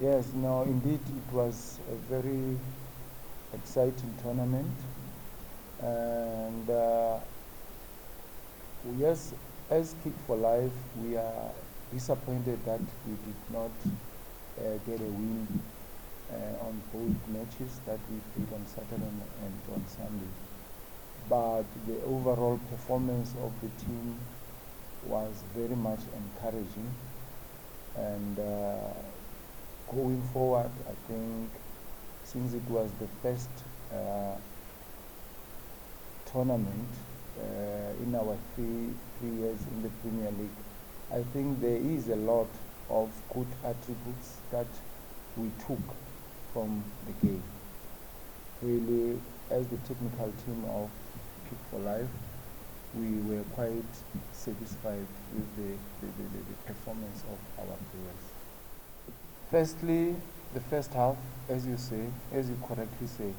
Yes, no, indeed, it was a very exciting tournament, and yes, as Kick4Life, we are disappointed that we did not get a win on both matches that we played on Saturday and on Sunday. But the overall performance of the team was very much encouraging, and going forward, I think since it was the first tournament in our three years in the Premier League, I think there is a lot of good attributes that we took from the game. Really, as the technical team of Kick4Life, we were quite satisfied with the performance of our players. Firstly, the first half, as you correctly say,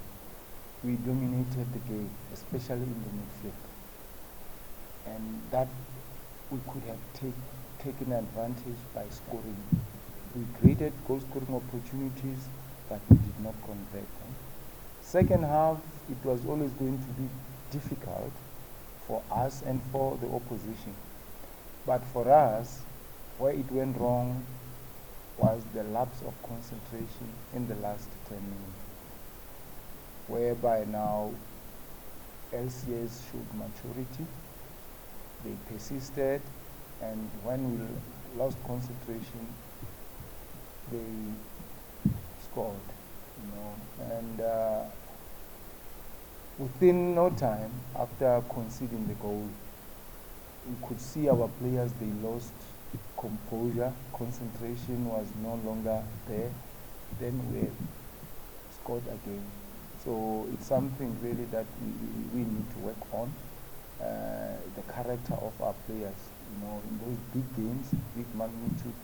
we dominated the game, especially in the midfield. And that we could have taken advantage by scoring. We created goal-scoring opportunities, but we did not convert them. Second half, it was always going to be difficult for us and for the opposition. But for us, where it went wrong was the lapse of concentration in the last 10 minutes, whereby now LCS showed maturity. They persisted, and when we lost concentration, they scored, and within no time after conceding the goal, we could see our players, they lost composure, concentration was no longer there. Then we scored again. So it's something really that we need to work on. The character of our players, in those big games, big magnitude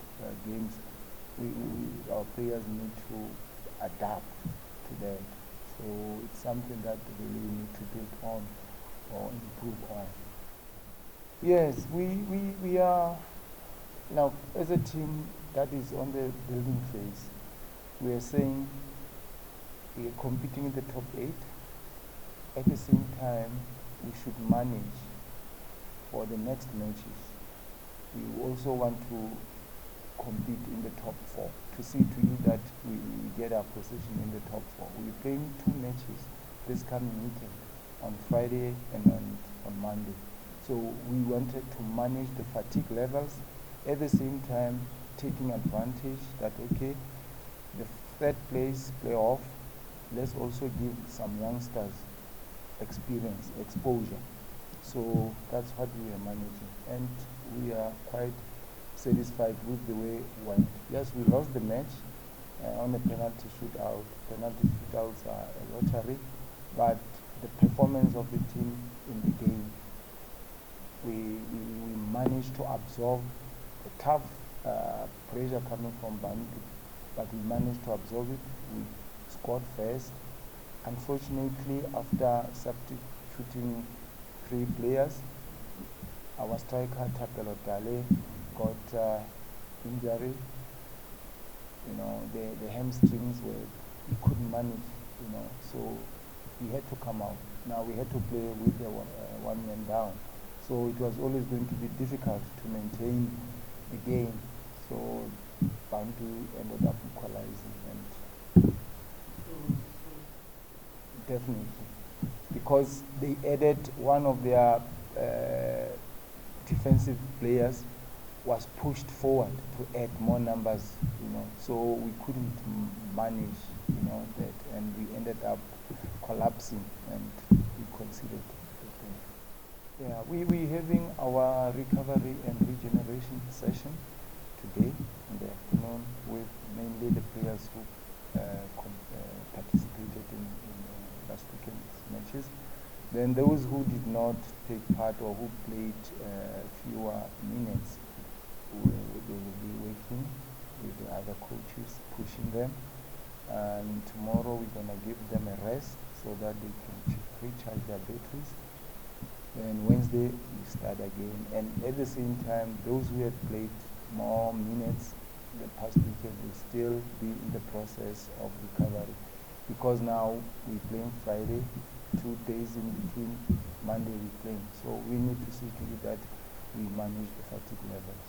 games, our players need to adapt to that. So it's something that really we need to build on or improve on. Yes, we are now, as a team that is on the building phase. We are saying we are competing in the top 8. At the same time, we should manage for the next matches. We also want to compete in the top 4 to see to it that we get our position in the top 4. We're playing 2 matches this coming weekend, on Friday and on Monday. So we wanted to manage the fatigue levels, at the same time taking advantage that, okay, the third place playoff, let's also give some youngsters experience, exposure. So that's what we are managing, and we are quite satisfied with the way it went. Yes, we lost the match on a penalty shootout. Penalty shootouts are a lottery, but the performance of the team in the game, we managed to absorb the tough pressure coming from Bantu, but we managed to absorb it. We scored first. Unfortunately, after substituting 3 players, our striker Tapelo Dale got injury. The hamstrings he couldn't manage. So he had to come out. Now we had to play with the one man down. So it was always going to be difficult to maintain the game. So Bantu ended up equalizing, and definitely, because they added one of their defensive players was pushed forward to add more numbers, so we couldn't manage, that, and we ended up collapsing, and we conceded. Yeah, we're having our recovery and regeneration session today in the afternoon with mainly the players who participated in last weekend's matches. Then those who did not take part or who played fewer minutes, they will be working with the other coaches, pushing them. And tomorrow we're going to give them a rest so that they can recharge their batteries. Then Wednesday we start again. And at the same time, those who have played more minutes, the past weekend will still be in the process of recovery, because now we're playing Friday, 2 days in between, Monday we're playing. So we need to see to it that we manage the fatigue levels.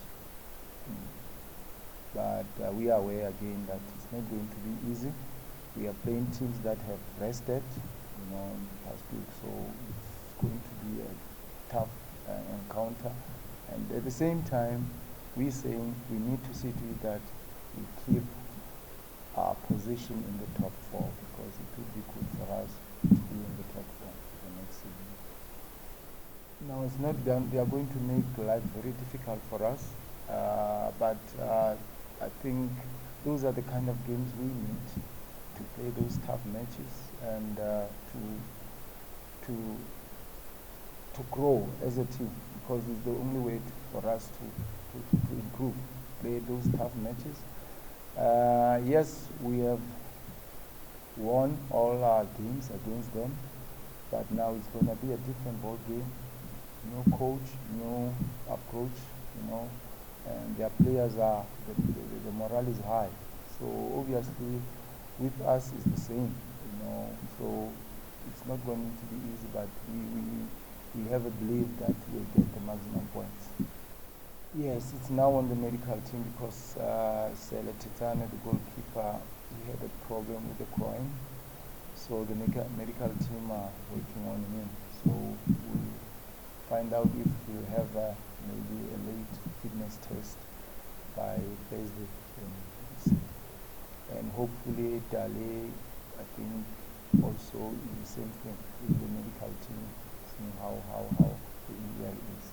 But we are aware again that it's not going to be easy. We are playing teams that have rested, in the past week, so it's going to be a tough encounter. And at the same time, we're saying we need to see to it that we keep our position in the top 4, because it would be good for us to be in the top 4 the next season. Now, it's not done. They are going to make life very difficult for us, but I think those are the kind of games we need to play, those tough matches, and to grow as a team, because it's the only way for us to improve, play those tough matches. Yes, we have won all our games against them, but now it's going to be a different ball game. New coach, new approach, and their players are, the morale is high. So obviously with us it's the same, so it's not going to be easy, but we have a belief that we'll get the maximum points. Yes, it's now on the medical team, because Sele Titane, the goalkeeper, he had a problem with the groin. So the medical team are working on him. So we'll find out if he'll have maybe a late fitness test by Thursday. And hopefully Dale, I think, also the same thing with the medical team, seeing how the injury is.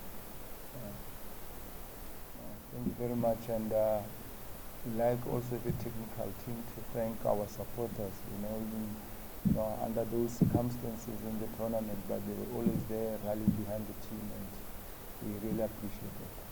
Thank you very much, and we'd like also the technical team to thank our supporters, under those circumstances in the tournament, but they were always there rallying behind the team, and we really appreciate it.